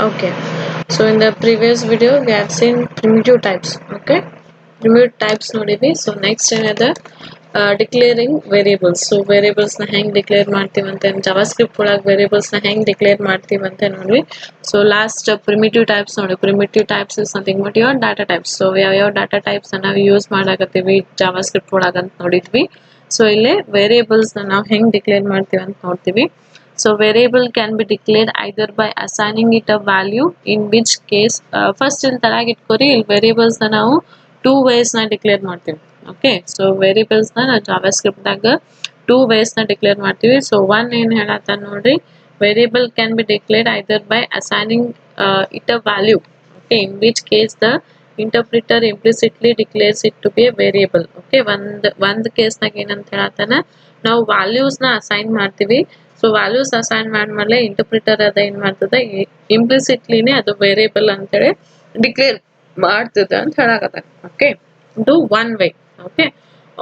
Okay, so in the previous video we have seen primitive types. Okay, primitive types ನೋಡಿದ್ವಿ. So next another declaring variables. So variables ನ ಹೆಂಗ್ declare ಮಾಡ್ತೀವಿ ಅಂತ JavaScript ಒಳಗೆ variables ನ ಹೆಂಗ್ ಡಿಕ್ಲೇರ್ ಮಾಡ್ತೀವಿ ಅಂತ ನೋಡ್ವಿ. So last primitive types ನೋಡಿ. Primitive types is nothing but your data types. So ಯಾವ data types ನ ನಾವು ಯೂಸ್ ಮಾಡಾಕತ್ತೀವಿ ಜಾವಾಸ್ಕ್ರಿಪ್ಟ್ ಒಳಗೆ ಅಂತ ನೋಡಿದ್ವಿ. So ಇಲ್ಲಿ variables ನ ನಾವು ಹೆಂಗ್ ಡಿಕ್ಲೇರ್ ಮಾಡ್ತೀವಿ ಅಂತ ನೋಡ್ತೀವಿ. So variable can be declared either by assigning it a value, in which case first ಇಲ್ಲಿ ತಳಗೆ ಇಟ್ಕೋರಿ ಇಲ್ಲಿ variables ನ ನಾವು two ways ನ ಡಿಕ್ಲೇರ್ ಮಾಡ್ತೀವಿ. Okay, so variables ನ ಜಾವಾಸ್ಕ್ರಿಪ್ಟ್ ದಾಗ two ways ನ ಡಿಕ್ಲೇರ್ ಮಾಡ್ತೀವಿ. So one ಏನ್ ಹೇಳತ್ತ ನೋಡ್ರಿ, variable can be declared either by assigning it a value. Okay, in which case the interpreter implicitly declares it to be a variable. Okay, ಒಂದು case ನಾಗ ಏನಂತ ಹೇಳತ್ತಾನ, ನಾವು values ನ assign ಮಾಡ್ತೀವಿ. ಸೊ ವ್ಯಾಲ್ಯೂಸ್ ಅಸೈನ್ ಮಾಡ್ಮೇಲೆ ಇಂಟರ್ಪ್ರಿಟರ್ ಅದ ಏನ್ ಮಾಡ್ತದೆ, ಇಂಪ್ಲಿಸಿಟ್ಲಿನೇ ಅದು ವೇರಿಯಬಲ್ ಅಂತೇಳಿ ಡಿಕ್ಲೇರ್ ಮಾಡ್ತದ ಅಂತ ಹೇಳಕತ್ತ. Okay, do one way. Okay,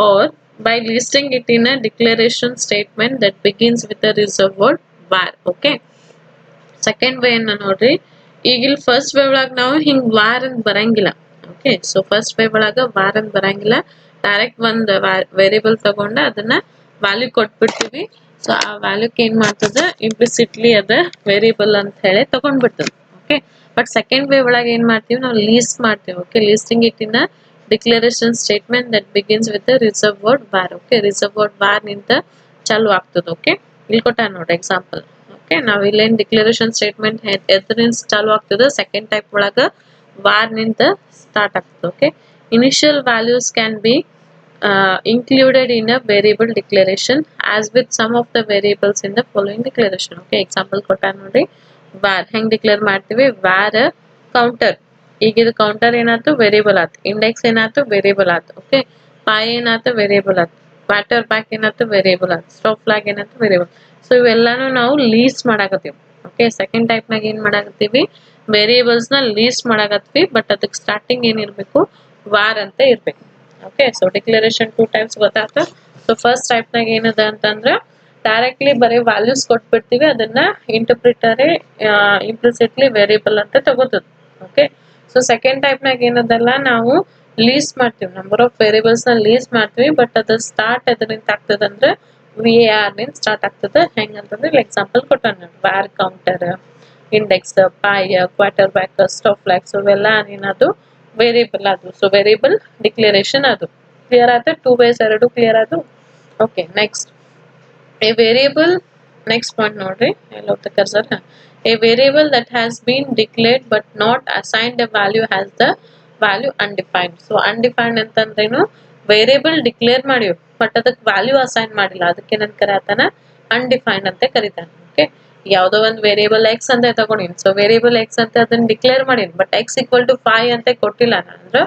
or by listing it in a declaration statement that begins with the reserved word var. Okay, second way ಏನ ನೋಡ್ರಿ, ಈಗ ಇಲ್ಲಿ ಫಸ್ಟ್ ವೇ ಒಳಗ ನಾವು ಹಿಂಗ್ ವಾರ್ ಅಂತ ಬರಂಗಿಲ್ಲ. ಓಕೆ, ಸೊ ಫಸ್ಟ್ ವೇ ಒಳಗ ವಾರ್ ಅಂತ ಬರಂಗಿಲ್ಲ, ಡೈರೆಕ್ಟ್ ಒಂದು ವೇರಿಯಬಲ್ ತಗೊಂಡ ಅದನ್ನ ವ್ಯಾಲ್ಯೂ ಕೊಟ್ಬಿಡ್ತೀವಿ. ಸೊ ಆ ವ್ಯಾಲ್ಯೂಕ್ ಏನ್ ಮಾಡ್ತದ, ಇಂಪ್ಲಿಸಿಟ್ಲಿ ಅದ ವೇರಿಯಬಲ್ ಅಂತ ಹೇಳಿ ತಗೊಂಡ್ಬಿಡ್ತದ. ಓಕೆ, ಬಟ್ ಸೆಕೆಂಡ್ ವೇ ಒಳಗೆ ಏನ್ ಮಾಡ್ತೀವಿ, ನಾವು ಲೀಸ್ಟ್ ಮಾಡ್ತೀವಿ. Okay, listing it in declaration statement that begins with reserve word war. Okay, reserve word war ನಿಂತ ಚಾಲು ಆಗ್ತದ. ಓಕೆ, ಇಲ್ಲಿ ಕೊಟ್ಟ ನೋಡಿ ಎಕ್ಸಾಂಪಲ್. ಓಕೆ, ನಾವ್ ಇಲ್ಲೇನ್ ಡಿಕ್ಲರೇಷನ್ ಸ್ಟೇಟ್ಮೆಂಟ್ ಎದ್ರಿಂದ ಚಾಲು ಆಗ್ತದ, ಸೆಕೆಂಡ್ ಟೈಪ್ ಒಳಗ ವಾರ್ ನಿಂತ ಸ್ಟಾರ್ಟ್ ಆಗ್ತದೆ. Okay, initial values can be included in a variable declaration as with some of the variables in the following declaration. Okay, example ಕೊಟ್ಟ ನೋಡಿ, var ಹೆಂಗ್ ಡಿಕ್ಲೇರ್ ಮಾಡ್ತೀವಿ, var counter. ಈಗ ಇದು ಕೌಂಟರ್ ಏನಾಯ್ತು, ವೇರಿಯಬಲ್ ಆಯ್ತು. ಇಂಡೆಕ್ಸ್ ಏನಾಯ್ತು, ವೇರಿಯಬಲ್ ಆಯ್ತು. ಓಕೆ, ಪೈ ಏನಾಯ್ತು, ವೇರಿಯಬಲ್ ಆಯ್ತು. ಕ್ವಾರ್ಟರ್ ಬ್ಯಾಕ್ ಏನಾಯ್ತು, ವೇರಿಯಬಲ್ ಆಯ್ತು. ಸ್ಟಾಪ್ ಫ್ಲಾಗ್ ಏನಾಯ್ತು, ವೇರಿಯಬಲ್. ಸೊ ಇವೆಲ್ಲಾನು ನಾವು ಲೀಸ್ಟ್ ಮಾಡಾಕತ್ತೀವಿ. ಓಕೆ, ಸೆಕೆಂಡ್ ಟೈಪ್ ನಾಗ ಏನ್ ಮಾಡಾಕತ್ತೀವಿ, ವೇರಿಯಬಲ್ಸ್ ನ ಲೀಸ್ಟ್ ಮಾಡಾಕತ್ತೀವಿ. ಬಟ್ ಅದಕ್ಕೆ ಸ್ಟಾರ್ಟಿಂಗ್ ಏನಿರ್ಬೇಕು, ವಾರ್ ಅಂತ ಇರ್ಬೇಕು. Okay, so declaration two types ಗೊತ್ತಾಗ್ತ. ಸೊ ಫಸ್ಟ್ ಟೈಪ್ ನಾಗ ಏನದ ಅಂತಂದ್ರ ಡೈರೆಕ್ಟ್ಲಿ ಬರೀ ವ್ಯಾಲ್ಯೂಸ್ ಕೊಟ್ಬಿಡ್ತೀವಿ, ಅದನ್ನ ಇಂಟರ್ಪ್ರಿಟರೇ ಇಂಪ್ಲಿಸಿಟ್ಲಿ ವೇರಿಯಬಲ್ ಅಂತ ತಗೋತದ. ಓಕೆ, ಸೊ ಸೆಕೆಂಡ್ ಟೈಪ್ ನಾಗ ಏನದಲ್ಲ, ನಾವು ಲೀಸ್ಟ್ ಮಾಡ್ತೀವಿ, ನಂಬರ್ ಆಫ್ ವೇರಿಯಬಲ್ಸ್ ನ ಲೀಸ್ಟ್ ಮಾಡ್ತೀವಿ. ಬಟ್ ಅದು ಸ್ಟಾರ್ಟ್ ಎದರಿಂದ ಆಗ್ತದಂದ್ರೆ var ನಿಂದ ಸ್ಟಾರ್ಟ್ ಆಗ್ತದ. ಹೆಂಗಂತಂದ್ರೆ ಇಲ್ಲಿ ಎಕ್ಸಾಂಪಲ್ ಕೊಟ್ಟಾನ, var counter, index, pi, quarterback, stop flag. So ಇವೆಲ್ಲ ಏನದು, ವೇರಿಯಬಲ್ ಅದು. ಸೊ ವೇರಿಯಬಲ್ ಡಿಕ್ಲರೇಷನ್ ಅದು ಕ್ಲಿಯರ್ ಆಯ್ತು. ಟೂ ವೇಸ್ ಎರಡು ಕ್ಲಿಯರ್ ಆಯ್ತು. Okay, next a variable. Next point ನೋಡ್ರಿ, ಎಲ್ಲ ಹೋಗ್ತಾ cursor. A variable that has been declared but not assigned A value has the value undefined. So undefined ಅಂತಂದ್ರೇನು, variable declare ಮಾಡಿವ್ but ಅದಕ್ಕೆ value assign ಮಾಡಿಲ್ಲ, ಅದಕ್ಕೆ ಏನಂತ ಕರೀತಾನ, ಅನ್ಡಿಫೈನ್ಡ್ ಅಂತ ಕರೀತಾನೆ. ಓಕೆ, ಯಾವ್ದೋ ಒಂದು ವೇರಿಯಬಲ್ ಎಕ್ಸ್ ಅಂತ ತಗೊಂಡಿನಿ. ಸೊ ವೇರಿಯಬಲ್ ಎಕ್ಸ್ ಅಂತ ಅದನ್ನ ಡಿಕ್ಲೇರ್ ಮಾಡೀನಿ, ಬಟ್ ಎಕ್ಸ್ ಈಕ್ವಲ್ ಟು 5 ಅಂತ ಕೊಟ್ಟಿಲ್ಲ, ಅಂದ್ರೆ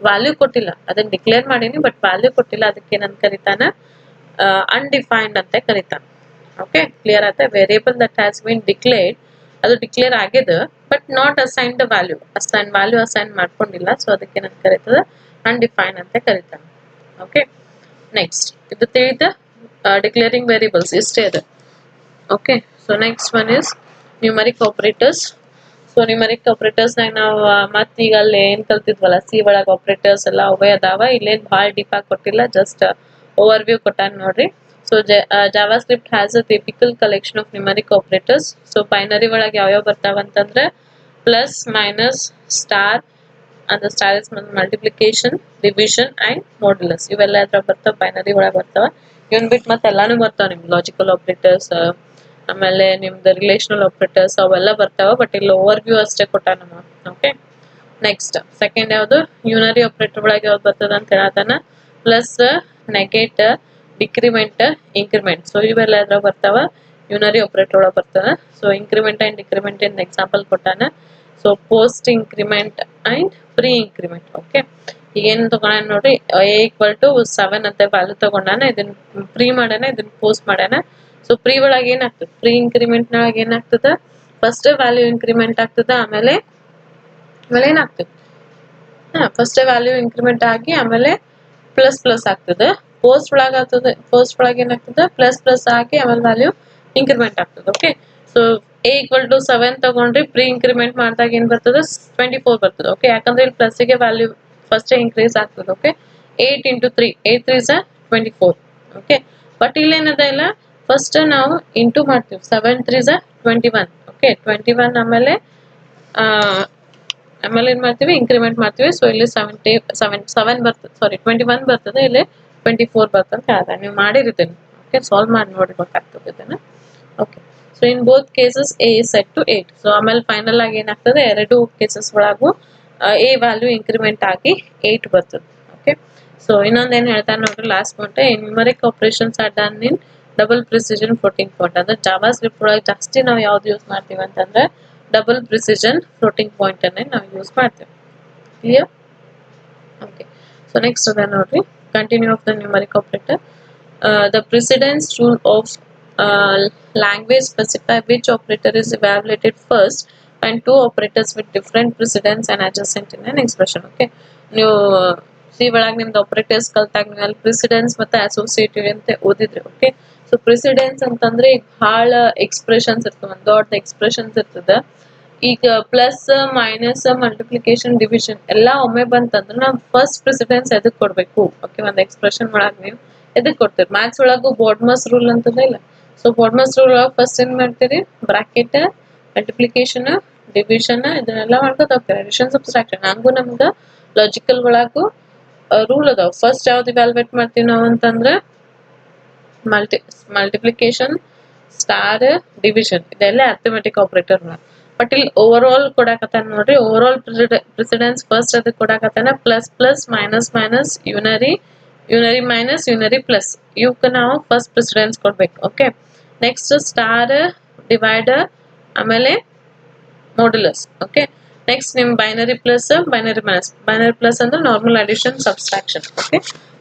ವ್ಯಾಲ್ಯೂ ಕೊಟ್ಟಿಲ್ಲ. ಅದನ್ನ ಡಿಕ್ಲೇರ್ ಮಾಡೀನಿ ಬಟ್ ವ್ಯಾಲ್ಯೂ ಕೊಟ್ಟಿಲ್ಲ, ಅದಕ್ಕೆ ಏನಂತ ಕರೀತಾನ, ಅನ್ಡಿಫೈನ್ಡ್ ಅಂತ ಕರೀತಾನ. ಓಕೆ, ಕ್ಲಿಯರ್ ಆಯ್ತಾ. Variable that has been declared, ಅದು ಡಿಕ್ಲೇರ್ ಆಗಿದೆ but not assign the value, value assign ಮಾಡ್ಕೊಂಡಿಲ್ಲ. ಸೊ ಅದಕ್ಕೆ ಏನಂತ ಕರೀತದ, ಅನ್ಡಿಫೈನ್ ಅಂತ ಕರೀತಾನ. ಓಕೆ, ನೆಕ್ಸ್ಟ್ ಇದು ತಿಳಿದ ಡಿಕ್ಲೇರಿಂಗ್ ವೇರಿಯಬಲ್ಸ್ ಇಷ್ಟೇ ಅದು. Okay, so next one is numeric operators. So numeric operators ನಾಗ ನಾವು ಮತ್ತೆ ಈಗ ಅಲ್ಲಿ ಏನ್ ಕಲ್ತಿದ್ವಲ್ಲ, ಸಿ ಒಳಗ ಆಪರೇಟರ್ಸ್ ಎಲ್ಲ ಅವೇ ಅದಾವ. ಇಲ್ಲೇನ್ ಭಾಳ ಡೀಪ್ ಆಗಿ ಕೊಟ್ಟಿಲ್ಲ, ಜಸ್ಟ್ ಓವರ್ ವ್ಯೂ ಕೊಟ್ಟಾನ ನೋಡ್ರಿ. So JavaScript has a typical collection of numeric operators. So binary ಒಳಗೆ ಯಾವ್ಯಾವ ಬರ್ತಾವ ಅಂತಂದ್ರೆ ಪ್ಲಸ್, ಮೈನಸ್, ಸ್ಟಾರ್, ಅಂದ್ರೆ star is multiplication, division and modulus. ಇವೆಲ್ಲ ಅದ್ರ ಬರ್ತಾವ, ಬೈನರಿ ಒಳಗೆ ಬರ್ತಾವ. ಇವನ್ ಬಿಟ್ಟು ಮತ್ತೆ ಎಲ್ಲಾನು ಬರ್ತಾವ, ನಿಮ್ಗೆ ಲಾಜಿಕಲ್ ಆಪರೇಟರ್ಸ್, ಆಮೇಲೆ ನಿಮ್ದು ರಿಲೇಷನಲ್ ಆಪರೇಟರ್ಸ್ ಅವೆಲ್ಲ ಬರ್ತಾವ. ಬಟ್ ಇಲ್ಲಿ ಓವರ್ ವ್ಯೂ ಅಷ್ಟೇ ಕೊಟ್ಟ ನಮ್ಮ. ಓಕೆ, ನೆಕ್ಸ್ಟ್ ಸೆಕೆಂಡ್ ಯಾವ್ದು, ಯೂನರಿ ಆಪರೇಟರ್ ಒಳಗೆ ಯಾವ್ದು ಬರ್ತದ ಅಂತ ಹೇಳತಾನ, plus, negate, decrement, increment. So ಇವೆಲ್ಲ ಅದ್ರಾಗ ಬರ್ತಾವ, ಯೂನರಿ ಆಪರೇಟರ್ ಒಳಗೆ ಬರ್ತದ. So increment and decrement in example ಕೊಟ್ಟಾನ. So post increment and pre increment. Okay, ಈಗ ಏನ್ ತಗೊಂಡ ನೋಡ್ರಿ, a=7 ಅಂತ ವ್ಯಾಲ್ಯೂ ತಗೊಂಡಾನ, ಇದನ್ನ ಪ್ರೀ ಮಾಡ್ಯಾನ, ಇದನ್ನ ಪೋಸ್ಟ್ ಮಾಡ್ಯಾನ. ಸೊ ಪ್ರೀ ಒಳಗೆ ಏನಾಗ್ತದೆ, ಪ್ರೀ ಇನ್ಕ್ರಿಮೆಂಟ್ ನೊಳಗೆ ಏನಾಗ್ತದ, ಫಸ್ಟ್ ವ್ಯಾಲ್ಯೂ ಇನ್ಕ್ರಿಮೆಂಟ್ ಆಗ್ತದ, ಆಮೇಲೆ ಏನಾಗ್ತದೆ, ಫಸ್ಟ್ ವ್ಯಾಲ್ಯೂ ಇನ್ಕ್ರಿಮೆಂಟ್ ಆಗಿ ಆಮೇಲೆ ಪ್ಲಸ್ ಪ್ಲಸ್ ಆಗ್ತದೆ. ಪೋಸ್ಟ್ ಒಳಗೆ ಆಗ್ತದೆ, ಪೋಸ್ಟ್ ಒಳಗೆ ಏನಾಗ್ತದೆ, ಪ್ಲಸ್ ಪ್ಲಸ್ ಆಗಿ ಆಮೇಲೆ ವ್ಯಾಲ್ಯೂ ಇನ್ಕ್ರಿಮೆಂಟ್ ಆಗ್ತದೆ. Okay, so a equal to 7 ತಗೊಂಡ್ರಿ ಪ್ರೀ ಇನ್ಕ್ರಿಮೆಂಟ್ ಮಾಡಿದಾಗ ಏನು ಬರ್ತದೆ 24 ಬರ್ತದೆ ಓಕೆ ಯಾಕಂದ್ರೆ ಇಲ್ಲಿ ಪ್ಲಸ್ಗೆ ವ್ಯಾಲ್ಯೂ ಫಸ್ಟ್ ಇನ್ಕ್ರೀಸ್ ಆಗ್ತದೆ okay 8 into 3 8 3 is 24 okay but ಇಲ್ಲಿ ಏನದ ಇಲ್ಲ ಫಸ್ಟ್ ನಾವು ಇಂಟು ಮಾಡ್ತೀವಿ 7 3 is 21 ಓಕೆ 21 ಆಮೇಲೆ ಆಮೇಲೆ ಏನು ಮಾಡ್ತೀವಿ ಇನ್ಕ್ರಿಮೆಂಟ್ ಮಾಡ್ತೀವಿ ಸೊ ಇಲ್ಲಿ 7 ಬರ್ತದೆ ಸಾರಿ 21 ಬರ್ತದೆ ಇಲ್ಲಿ 24 ಬರ್ತದೆ ಅಂತ ಹೇಳ್ದೆ ನೀವು ಮಾಡಿರಿದ್ದೇನೆ ಓಕೆ ಸಾಲ್ವ್ ಮಾಡಿ ನೋಡಿ ಗೊತ್ತಾಗ್ತದೆ ಇದನ್ನು okay so in both cases a is set to 8 so ಆಮೇಲೆ ಫೈನಲ್ ಆಗಿ ಏನಾಗ್ತದೆ ಎರಡು ಕೇಸಸ್ ಒಳಗೂ a ವ್ಯಾಲ್ಯೂ ಇನ್ಕ್ರಿಮೆಂಟ್ ಆಗಿ 8 ಬರ್ತದೆ ಓಕೆ ಸೊ ಇನ್ನೊಂದು ಏನು ಹೇಳ್ತಾರೆ ನೋಡ್ರಿ last point numeric operations are done in double precision floating point ಅಂದ್ರೆ ಜಾವಾ ಸ್ಕ್ರಿಪ್ಟ್ ಒಳಗೆ ಜಾಸ್ತಿ ನಾವು ಯಾವ್ದು ಯೂಸ್ ಮಾಡ್ತೀವಿ ಅಂತಂದ್ರೆ ಡಬಲ್ ಪ್ರಿಸಿಷನ್ ಫ್ಲೋಟಿಂಗ್ ಪಾಯಿಂಟ್ ಅನ್ನೇ ನಾವು ಯೂಸ್ ಮಾಡ್ತೇವೆ ಕ್ಲಿಯರ್ ಓಕೆ ಸೊ ನೆಕ್ಸ್ಟ್ ಅದ ನೋಡ್ರಿ continue of the numeric operator the precedence rule of language specify which operator is evaluated first and two operators with different precedence and adjacent in an expression okay ನೀವು C ಒಳಗೆ ನಿಮ್ದು operators ಕಲ್ತಾಗ ನೀವು ಅಲ್ಲಿ precedence ಮತ್ತೆ associative ಅಂತ ಓದಿದ್ರಿ okay so precedence ಅಂತಂದ್ರೆ ಈಗ ಭಾಳ ಎಕ್ಸ್ಪ್ರೆಷನ್ಸ್ ಇರ್ತವೆ ಒಂದು ದೊಡ್ಡ ಎಕ್ಸ್ಪ್ರೆಷನ್ಸ್ ಇರ್ತದೆ ಈಗ ಪ್ಲಸ್ ಮೈನಸ್ ಮಲ್ಟಿಪ್ಲಿಕೇಶನ್ ಡಿವಿಷನ್ ಎಲ್ಲ ಒಮ್ಮೆ ಬಂತಂದ್ರೆ ನಾವು ಫಸ್ಟ್ ಪ್ರೆಸಿಡೆನ್ಸ್ ಎದಕ್ಕೆ ಕೊಡಬೇಕು ಓಕೆ ಒಂದು ಎಕ್ಸ್ಪ್ರೆಷನ್ ಒಳಗೆ ನೀವು ಎದಕ್ಕೆ ಕೊಡ್ತೀರಿ ಮ್ಯಾಥ್ಸ್ ಒಳಗೂ ಬೋರ್ಡ್ಮಸ್ ರೂಲ್ ಅಂತದ ಇಲ್ಲ ಸೊ ಬೋರ್ಡ್ಮಸ್ ರೂಲ್ ಒಳಗೆ ಫಸ್ಟ್ ಏನು ಮಾಡ್ತೀರಿ ಬ್ರಾಕೆಟ್ ಮಲ್ಟಿಪ್ಲಿಕೇಶನ್ ಡಿವಿಷನ್ ಇದನ್ನೆಲ್ಲ ಮಾಡ್ಕೊತ ಹೋಗ್ತಾರೆ ಅಡಿಷನ್ ಸಬ್ಸ್ಟ್ರಾಕ್ಷನ್ ಹಂಗೂ ನಮ್ಗೆ ಲಾಜಿಕಲ್ ಒಳಗೂ ರೂಲ್ ಅದಾವ ಫಸ್ಟ್ ಯಾವ್ದು ಇವ್ಯಾಲ್ಯೂಯೇಟ್ ಮಾಡ್ತೀವಿ ನಾವು ಅಂತಂದ್ರೆ ಮಲ್ಟಿಪ್ಲಿಕೇಶನ್ ಸ್ಟಾರ್ ಡಿವಿಷನ್ ಇದೆಲ್ಲ ಅರ್ಥಮೆಟಿಕ್ ಆಪರೇಟರ್ ಬಟ್ ಇಲ್ಲಿ ಓವರ್ ಆಲ್ ಕೊಡಾಕತ್ತಾನ ನೋಡ್ರಿ ಓವರ್ ಆಲ್ ಪ್ರೆಸಿಡೆನ್ಸ್ ಫಸ್ಟ್ ಅದಕ್ಕೆ ಕೊಡಾಕತ್ತಾನ plus plus minus minus unary minus unary plus ಇವಕ್ಕೆ ನಾವು ಫಸ್ಟ್ ಪ್ರೆಸಿಡೆನ್ಸ್ ಕೊಡ್ಬೇಕು ಓಕೆ ನೆಕ್ಸ್ಟ್ ಸ್ಟಾರ್ ಡಿವೈಡರ್ ಆಮೇಲೆ ಮಾಡ್ಯುಲಸ್ ಓಕೆ ನೆಕ್ಸ್ಟ್ ನಿಮ್ ಬೈನರಿ ಪ್ಲಸ್ ಬೈನರಿ ಪ್ಲಸ್ ಅಂದ್ರೆ normal addition subtraction okay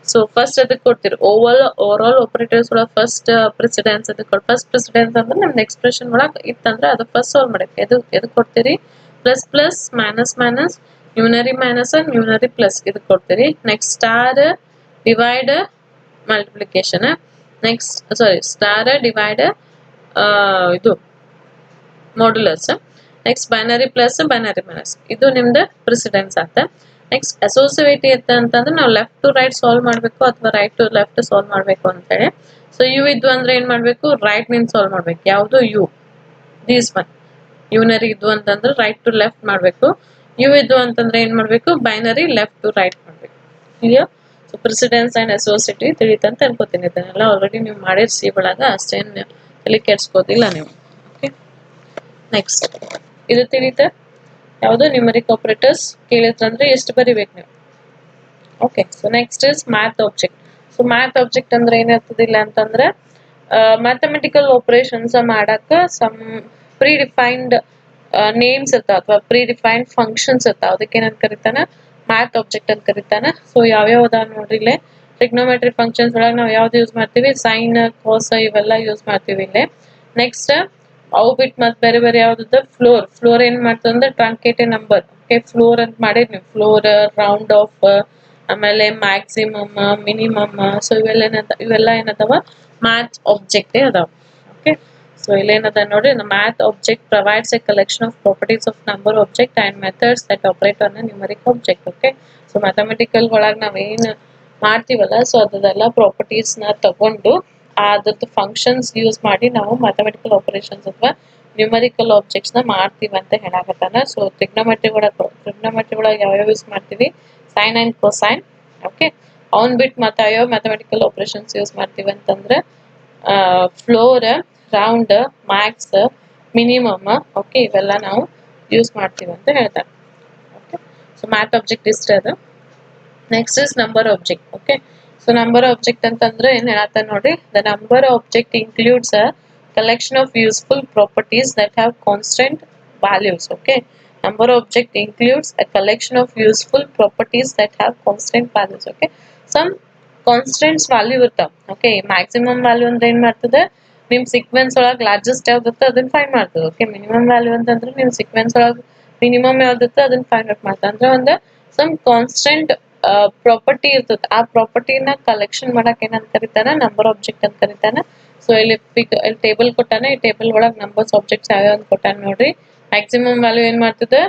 so first ಅದಕ್ಕೆ ಕೊಡ್ತೀರಿ ಓವರ್ ಆಲ್ ಆಪರೇಟರ್ಸ್ ಒಳಗೆ ಫಸ್ಟ್ ಪ್ರೆಸಿಡೆನ್ಸ್ ಅದಕ್ಕೆ ಫಸ್ಟ್ ಪ್ರೆಸಿಡೆನ್ಸ್ ಅಂದ್ರೆ ನಮ್ದು ಎಕ್ಸ್ಪ್ರೆಷನ್ ಒಳಗೆ ಇತ್ತಂದ್ರೆ ಅದು ಫಸ್ಟ್ ಸಾಲ್ವ್ ಮಾಡಕ್ಕೆ ಎದಕ್ಕೆ ಕೊಡ್ತೀರಿ plus plus minus unary minus unary plus ಇದಕ್ಕೆ ಕೊಡ್ತೀರಿ next star divide multiplication next sorry star divide ಇದು modulus next binary plus binary minus ಇದು ನಿಮ್ದು ಪ್ರೆಸಿಡೆನ್ಸ್ ಆತ ನೆಕ್ಸ್ಟ್ ಅಸೋಸಿಯೇಟ್ ಇತ್ತ ಅಂತಂದ್ರೆ ನಾವು ಲೆಫ್ಟ್ ಟು ರೈಟ್ ಸಾಲ್ವ್ ಮಾಡಬೇಕು ಅಥವಾ ರೈಟ್ ಟು ಲೆಫ್ಟ್ ಸಾಲ್ವ್ ಮಾಡಬೇಕು ಅಂತೇಳಿ ಸೊ ಯು ಇದ್ದು ಅಂದ್ರೆ ಏನ್ ಮಾಡಬೇಕು ರೈಟ್ ನಿಂದ ಸಾಲ್ವ್ ಮಾಡಬೇಕು ಯಾವುದು ಯು ದೀಸ್ ಒನ್ ಯುನರಿ ಇದ್ದು ಅಂತಂದ್ರೆ ರೈಟ್ ಟು ಲೆಫ್ಟ್ ಮಾಡಬೇಕು ಯು ಇದ್ದು ಅಂತಂದ್ರೆ ಏನ್ ಮಾಡಬೇಕು ಬೈನರಿ ಲೆಫ್ಟ್ ಟು ರೈಟ್ ಮಾಡಬೇಕು clear so precedence and associative ತಿಳಿತಂತ ಅನ್ಕೋತೀನಿ ಇದನ್ನೆಲ್ಲ ಆಲ್ರೆಡಿ ನೀವು ಮಾಡಿರ್ ಸಿ ಒಳಗ ಅಷ್ಟೇನು ತಲೆ ಕೆಡ್ಸ್ಕೋದಿಲ್ಲ ನೀವು ಓಕೆ ನೆಕ್ಸ್ಟ್ ಇದು ತಿಳಿತ ಯಾವುದು ನ್ಯೂಮರಿಕ್ ಆಪರೇಟರ್ಸ್ ಕೇಳಿದ್ರಂದ್ರೆ ಎಷ್ಟು ಬರಿಬೇಕು ನೀವು okay so next is math object so math object ಅಂದ್ರೆ ಏನಿರ್ತದಿಲ್ಲ ಅಂತಂದ್ರೆ ಮ್ಯಾಥಮೆಟಿಕಲ್ ಆಪರೇಷನ್ಸ್ ಮಾಡಾಕ ಸಮ್ ಪ್ರೀ ಡಿಫೈನ್ಡ್ ನೇಮ್ಸ್ ಇರ್ತಾವ ಅಥವಾ ಪ್ರೀ ಡಿಫೈನ್ಡ್ ಫಂಕ್ಷನ್ಸ್ ಇರ್ತಾವ ಅದಕ್ಕೆ ಏನಂತ ಕರಿತಾನ ಮ್ಯಾಥ್ ಆಬ್ಜೆಕ್ಟ್ ಅಂತ ಕರಿತಾನ ಸೊ ಯಾವ್ಯಾವ ಅದಾವ ನೋಡ್ರಿ ಇಲ್ಲೇ ಟ್ರಿಗ್ನೋಮೆಟ್ರಿ ಫಂಕ್ಷನ್ಸ್ ಒಳಗೆ ನಾವು ಯಾವ್ದು ಯೂಸ್ ಮಾಡ್ತೀವಿ ಸೈನ್ ಕಾಸ್ ಇವೆಲ್ಲ ಯೂಸ್ ಮಾಡ್ತೀವಿ ಇಲ್ಲೇ ನೆಕ್ಸ್ಟ್ ಅವು ಬಿಟ್ಟು ಮತ್ತೆ ಬೇರೆ ಬೇರೆ ಯಾವ್ದು ಫ್ಲೋರ್ ಏನ್ ಮಾಡ್ತದೆ ಅಂದ್ರೆ ಟ್ರಂಕೇಟೆಡ್ ನಂಬರ್ ಓಕೆ ಫ್ಲೋರ್ ಅಂತ ಮಾಡಿರಿ ನೀವು ಫ್ಲೋರ್ ರೌಂಡ್ ಆಫ್ ಆಮೇಲೆ ಮ್ಯಾಕ್ಸಿಮಮ್ ಮಿನಿಮಮ್ ಸೊ ಇವೆಲ್ಲ ಏನದಾವ ಮ್ಯಾಥ್ ಆಬ್ಜೆಕ್ಟ್ ಅದಾವ ಓಕೆ ಸೊ ಇಲ್ಲೇನದ ನೋಡಿ math object provides A collection of properties of number object and methods that operate on numeric object okay so mathematical ಒಳಗೆ ನಾವೇನು ಮಾಡ್ತೀವಲ್ಲ ಸೊ ಅದೆಲ್ಲ properties ನ ತಗೊಂಡು ಅದ್ರದ್ದು ಫಂಕ್ಷನ್ಸ್ ಯೂಸ್ ಮಾಡಿ ನಾವು ಮ್ಯಾಥಮೆಟಿಕಲ್ ಆಪರೇಷನ್ಸ್ ಅಥವಾ ನ್ಯೂಮರಿಕಲ್ ಆಬ್ಜೆಕ್ಟ್ಸ್ ನ ಮಾಡ್ತೀವಿ ಅಂತ ಹೇಳಾಕತ್ತಾನ ಸೊ ಟ್ರಿಗ್ನೋಮೆಟ್ರಿ ಒಳಗೆ ಯಾವ್ಯಾವ ಯೂಸ್ ಮಾಡ್ತೀವಿ ಸೈನ್ ಅಂಡ್ ಕೊಸೈನ್ ಓಕೆ ಅವನ್ ಬಿಟ್ಟು ಮತ್ತೆ ಯಾವ್ಯಾವ ಮ್ಯಾಥಮೆಟಿಕಲ್ ಆಪರೇಷನ್ಸ್ ಯೂಸ್ ಮಾಡ್ತೀವಿ ಅಂತಂದ್ರೆ floor round max minimum okay ಇವೆಲ್ಲ ನಾವು ಯೂಸ್ ಮಾಡ್ತೀವಿ ಅಂತ ಹೇಳ್ತಾರೆ ಓಕೆ ಸೊ ಮ್ಯಾಥ್ ಆಬ್ಜೆಕ್ಟ್ ಇಷ್ಟ ಅದು next is number object okay so number object ಅಂತಂದ್ರೆ ಏನ್ ಹೇಳತ್ತ ನೋಡ್ರಿ the number object includes a collection of useful properties that have constant values okay number object includes a collection of useful properties that have constant values okay some constants value ಇರ್ತಾವ okay maximum value ಅಂದ್ರೆ ಏನ್ ಮಾಡ್ತದೆ ನಿಮ್ sequence ಒಳಗೆ largest ಯಾವ್ದಿರುತ್ತೆ ಅದನ್ನ find ಮಾಡ್ತದೆ okay minimum value ಅಂತಂದ್ರೆ ನಿಮ್ ಸೀಕ್ವೆನ್ಸ್ ಒಳಗೆ ಮಿನಿಮಮ್ ಯಾವ್ದಿರುತ್ತೆ ಅದನ್ನ ಫೈಂಡ್ ಔಟ್ ಮಾಡ್ತದೆ ಅಂದ್ರೆ ಒಂದು ಸಮ್ ಕಾನ್ಸ್ಟೆಂಟ್ ಪ್ರಾಪರ್ಟಿ ಇರ್ತದೆ ಆ ಪ್ರಾಪರ್ಟಿನ ಕಲೆಕ್ಷನ್ ಮಾಡಕ್ ಏನಂತ ಕರಿತಾನ ನಂಬರ್ ಆಬ್ಜೆಕ್ಟ್ ಅಂತ ಕರಿತಾನ ಸೊ ಇಲ್ಲಿ ಟೇಬಲ್ ಕೊಟ್ಟಾನೆ, ಈ ಟೇಬಲ್ ಒಳಗೆ ನಂಬರ್ಸ್ ಆಬ್ಜೆಕ್ಟ್ಸ್ ಯಾವ್ಯಾವ ಅಂತ ಕೊಟ್ಟಾನ ನೋಡ್ರಿ. ಮ್ಯಾಕ್ಸಿಮಮ್ ವ್ಯಾಲ್ಯೂ ಏನ್ ಮಾಡ್ತದೆ,